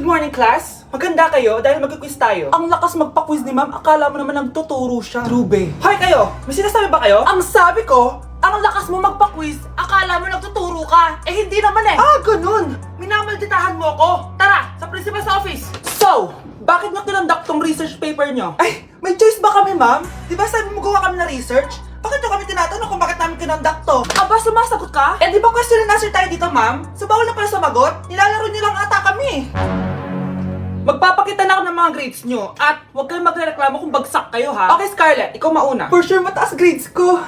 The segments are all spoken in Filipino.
morning, class! Maganda kayo dahil mag-quiz tayo. Ang lakas magpa-quiz ni ma'am, akala mo naman nagtuturo siya. Trube. Hoy kayo! May sinasabi ba kayo? Ang sabi ko, ang lakas mo magpa-quiz, akala mo nagtuturo ka. Eh hindi naman eh. Ah, ganun! Minamalditahan mo ako. Tara, sa principal's office. So, bakit nyo tinandak tong research paper nyo? Ay, may choice ba kami ma'am? Di ba sabi mo gawa kami na research? Bakit nyo kami tinatanong kung bakit namin kinonduct to? Aba, sumasagot ka? Eh di ba question and answer tayo dito, ma'am? So bawal na pala sumagot? Nilalaro nyo lang ata kami. Magpapakita na ako ng mga grades nyo at huwag kayong magreklamo kung bagsak kayo ha. Okay, Scarlett, ikaw mauna. For sure, mataas grades ko.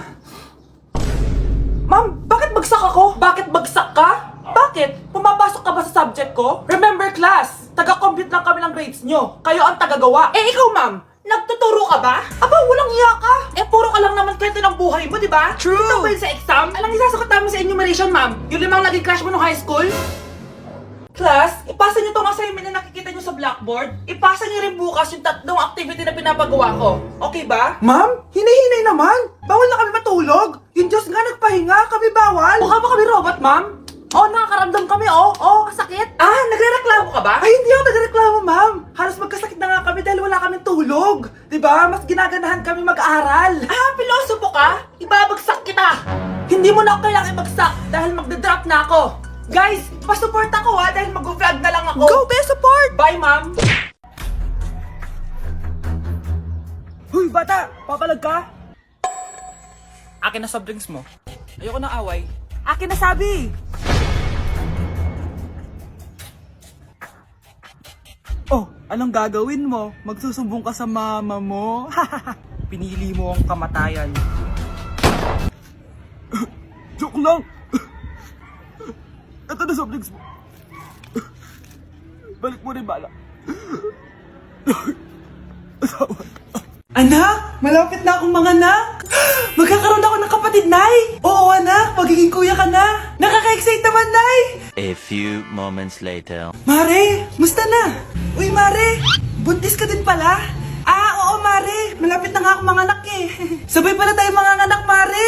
Ma'am, bakit bagsak ako? Bakit bagsak ka? Bakit? Pumapasok ka ba sa subject ko? Remember class, taga-compute lang kami ng grades nyo. Kayo ang tagagawa. Eh ikaw, ma'am, nagtuturo ka ba? Aba, walang iya ka. Eh, puro ka lang naman kwento ng buhay mo, di ba? True. Ito ba yun sa exam? Alang isasagot namin sa enumeration, ma'am. Yung 5 naging crush mo nung high school? Class, ipasa nyo tong assignment na nakikita nyo sa blackboard. Ipasa nyo rin bukas yung 3 activity na pinapagawa ko. Okay ba? Ma'am, hinay-hinay naman. Bawal na kami matulog. Yung Diyos nga nagpahinga, kami bawal. Mukha ba kami robot, ma'am? Oh, nakakaramdam kami, oh, kasakit. Ah, nagrereklamo ka ba? Ay, hindi ako nagrereklamo, ma'am. Halos magkasakit na nga kami dahil wala kaming tulog. Diba? Mas ginaganahan kami mag-aral. Ah, pilosopo ka? Ibabagsak kita. Hindi mo na ako kailangang ibagsak dahil magdadrop na ako. Guys, pa-support ako ha dahil mag-vlog na lang ako. Go, best support! Bye, ma'am. Huy, bata! Papalag ka? Akin na soft drinks mo. Ayoko na away. Akin na sabi! Oh, anong gagawin mo? Magsusumbong ka sa mama mo? Pinili mo ang kamatayan. Joke lang! Ito na soft drinks mo. Balik mo rin bala. Asawa. Anak, malapit na akong manganak. Magkakaroon ako ng kapatid, Nay. Oo, anak, magiging kuya ka na. Nakaka-excite naman, Nay. A few moments later. Mare, musta na? Uy, Mare, buntis ka din pala? Ah, oo, Mare. Malapit na nga akong manganak eh. Sabay pala tayo manganganak, Mare.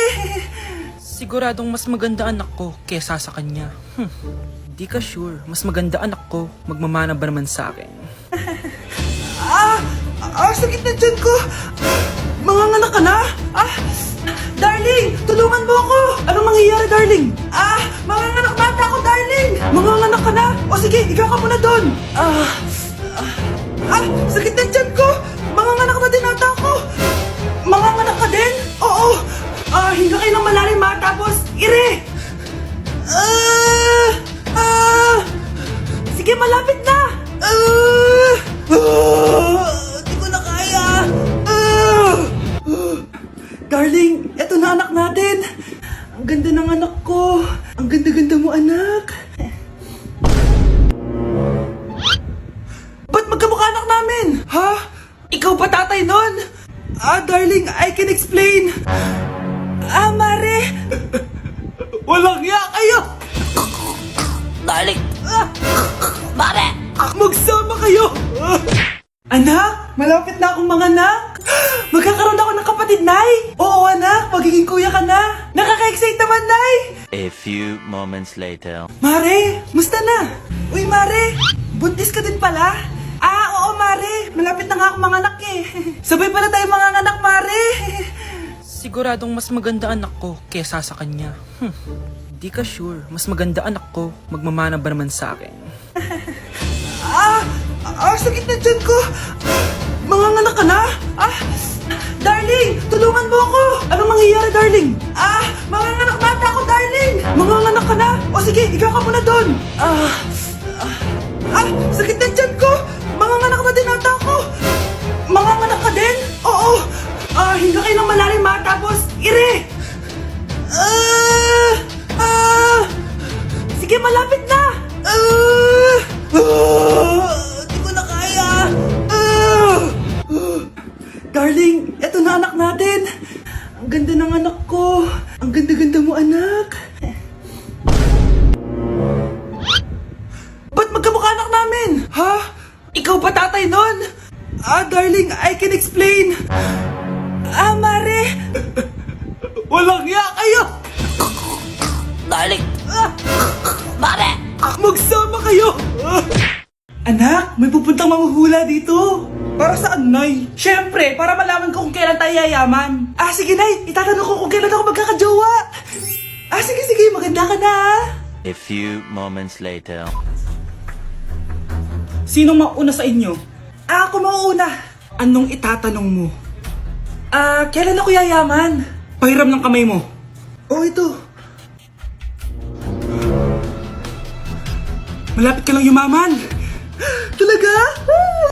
Siguradong mas maganda anak ko kesa sa kanya. Di ka sure. Mas maganda anak ko. Magmamana ba naman sa akin? Sakit na dyan ko. Manganganak ka na? Darling, tulungan mo ako. Anong mangyayari, darling? Manganganak bata ako, darling. Manganganak ka na? O sige, ikaw ka muna doon. Sakit na dyan ko. Manganganak na din ata ako. Manganganak ka din? Oo. Hinga kayo ng malalim ha, tapos ire! Sige, malapit na! Di ko na kaya! Darling, eto na anak natin! Ang ganda ng anak ko! Ang ganda-ganda mo, anak! Ba't magkamukha anak namin? Ha? Ikaw ba tatay nun? Darling, I can explain! Mare! Walang ya kayo! Darling! Mare! Magsama kayo! Anak, malapit na akong manganak! Magkakaroon ako ng kapatid, Nay! Oo, anak, magiging kuya ka na! Nakaka-excite naman, Nay! A few moments later. Mare, musta na? Uy, Mare, buntis ka din pala? Oo, Mare, malapit na nga akong manganak eh. Sabay pala tayo manganganak, Mare! Siguradong mas maganda anak ko kesa sa kanya. Di ka sure. Mas maganda anak ko. Magmamana ba naman sa akin? Sakit na dyan ko. Manganganak ka na? Darling, tulungan mo ako. Anong mangyayari, darling? Manganganak bata ako, darling. Manganganak ka na? O sige, ikaw ka muna doon. Sakit na dyan ko. Manganganak na din ata ako. Manganganak ka din? Oo. Hinga kayo ng malalim ha, tapos ire! Sige, malapit na! Di ko na kaya! Darling, eto na anak natin! Ang ganda ng anak ko! Ang ganda-ganda mo, anak! Ba't magkamukha anak namin? Ha? Ikaw ba tatay nun? Darling, I can explain! Mare! Walang ya kayo! Darling! Mare! Magsama kayo! Anak, may pupuntang manghuhula dito. Para saan, Nay? Siyempre, para malaman ko kung kailan tayo yayaman. Sige, Nay. Itatanong ko kung kailan ako magkakajowa. Sige. Maganda ka na, ha? A few moments later. Sinong mauna sa inyo? Ako mauna. Anong itatanong mo? Kailan ako yayaman? Pahiram ng kamay mo. Ito. Malapit ka lang yumaman. Talaga?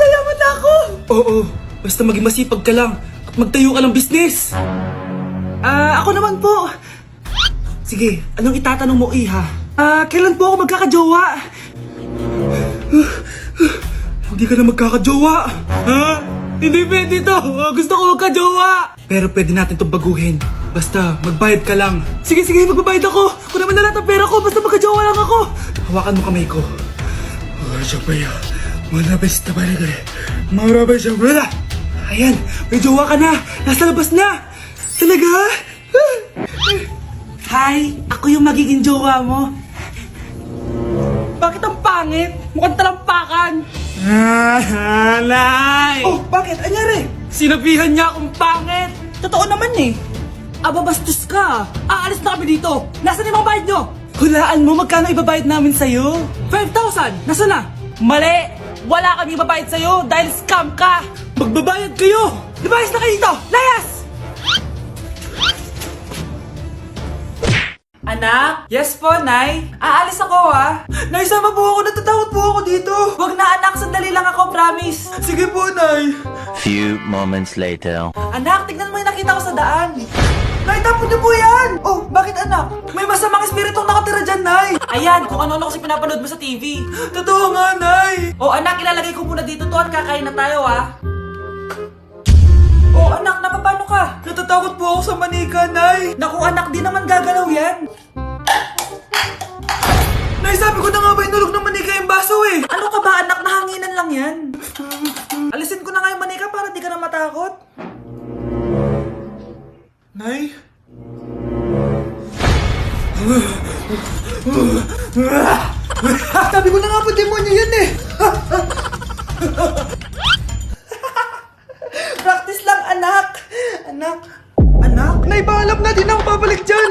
Yayaman na ako. Oo, basta maging masipag ka lang at magtayo ka ng business. Ako naman po. Sige, anong itatanong mo, Iha? Kailan po ako magkakajowa? Hindi ka na magkakajowa. Hindi pwede to. Gusto ko magkajowa. Pero pwede natin itong baguhin. Basta, magbayad ka lang. Sige, magbabayad ako. Kung naman na lahat ang pera ko, basta magkajowa lang ako. Hawakan mo kamay ko. Ayan, may jowa ka na. Nasa labas na. Talaga? Hi, ako yung magiging jowa mo. Bakit ang pangit? Mukhang talampakan. Nay! Bakit? Anyari? Sinabihan niya akong pangit. Totoo naman eh. Bastos ka. Aalis na kami dito. Nasaan yung mga bayad nyo? Hulaan mo magkano ibabayad namin sa'yo? 5,000! Nasaan na? Mali! Wala kami ibabayad sa'yo dahil scam ka! Magbabayad kayo! Lumayas na kayo dito! Layas! Anak? Yes po, Nay. Aalis ako, ha? Nay, sama po ako. Natatakot po ako dito. Wag na, anak. Sandali lang ako, promise. Sige po, Nay. Few moments later. Anak, tignan mo yung nakita ko sa daan. Nay, tapon niyo po yan! Bakit anak? May masamang espiritong nakatira dyan, Nay! Ayan, kung ano-ano kasi pinapanood mo sa TV. Totoo nga, Nay! Anak, ilalagay ko muna dito to at kakain na tayo, ha? Anak, napapano ka? Natatakot po ako sa manika, Nay! Naku, anak, di naman gagalaw yan! Nay, sabi ko na nga ba inulog ng manika yung baso, eh! Ano ka ba, anak? Nahanginan lang yan! Alisin ko na nga yung manika para di ka na matakot. Nay? Sabi ko na nga po, demonyo yan eh! Practice lang, anak! Anak? Nay, paalam na, di na ako babalik dyan!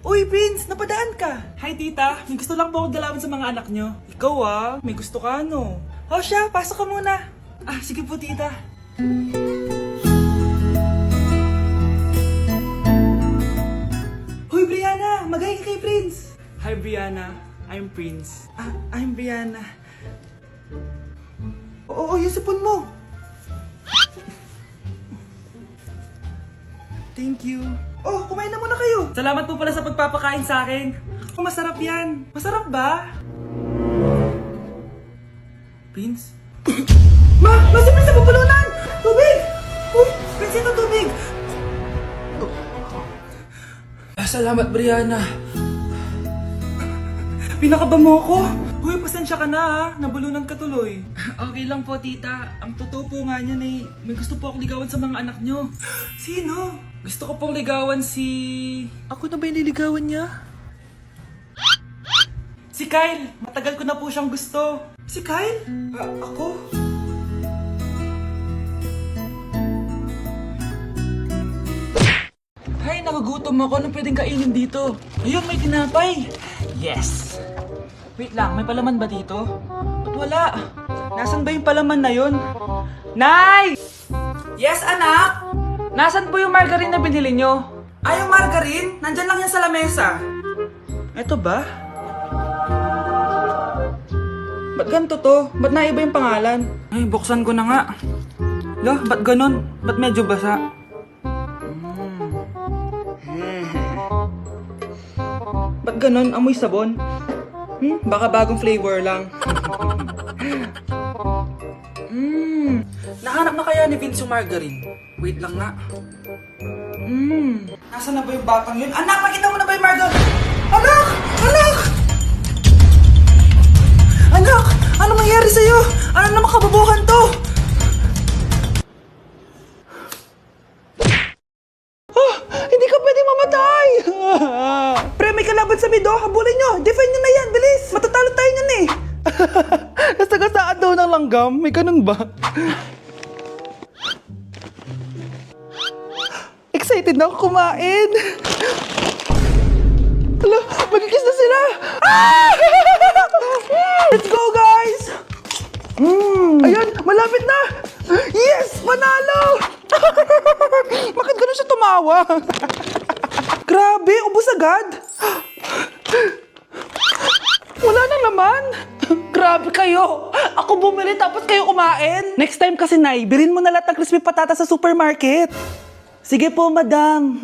Uy, Vince, napadaan ka. Hi, tita. May gusto lang po akong dalawin sa mga anak nyo. Ikaw may gusto ka, no? Siya, pasok ka muna. Sige po, tita. Hoy, Brianna! Magay ka kay Prince! Hi, Brianna. I'm Prince. I'm Brianna. Oo, yung sipon mo. Thank you. Kumain na muna kayo. Salamat po pala sa pagpapakain sa akin. Masarap yan. Masarap ba? Prince? Si Prince na pupulunan! Tubig! Prince, ito tubig! Salamat, Brianna. Pinakaba mo ako? Pasensya ka na, ha? Nabulunan ka tuloy. Okay lang po, tita. Ang totoo po nga niyan eh, may gusto po akong ligawan sa mga anak nyo. Sino? Gusto ko pong ligawan si... Ako na ba yung niligawan niya? Si Kyle. Matagal ko na po siyang gusto. Si Kyle? Ako? Hay, nagugutom ako. Anong pwedeng kainin dito? Ayun, may tinapay. Yes! Wait lang, may palaman ba dito? Ba't wala? Nasaan ba yung palaman na yun? Nay! Yes, anak? Nasaan po yung margarine na binili nyo? Yung margarine? Nandyan lang yan sa lamesa. Eto ba? Ba't ganito to? Ba't naiba yung pangalan? Ay, buksan ko na nga. Ba't ganon? Ba't medyo basa? Ba't ganon? Amoy sabon? Baka bagong flavor lang. Nahanap na kaya ni Vince yung margarine? Wait lang nga. Nasaan na ba yung batang yun? Anak, nakita mo na ba yung margarine? Anak! Anak! Ano mangyari sa'yo? Ano naman kababuhan to? Hindi ka pwedeng mamatay! Pre, may kalaban sa mid, habulin nyo! Defend nyo na yan, bilis! Matatalo tayo nyan eh! Nasa langgam? May ganun ba? Excited na ako kumain. Hala, magkikis na sila. Ah! Let's go, guys! Ayan, malapit na! Yes! Panalo! Bakit ganun siya tumawa? Grabe, ubos agad! Wala nang laman! Grabe kayo! Ako bumili tapos kayo kumain! Next time kasi, Nay, bilhin mo na lahat ng crispy patata sa supermarket. Sige po, madam.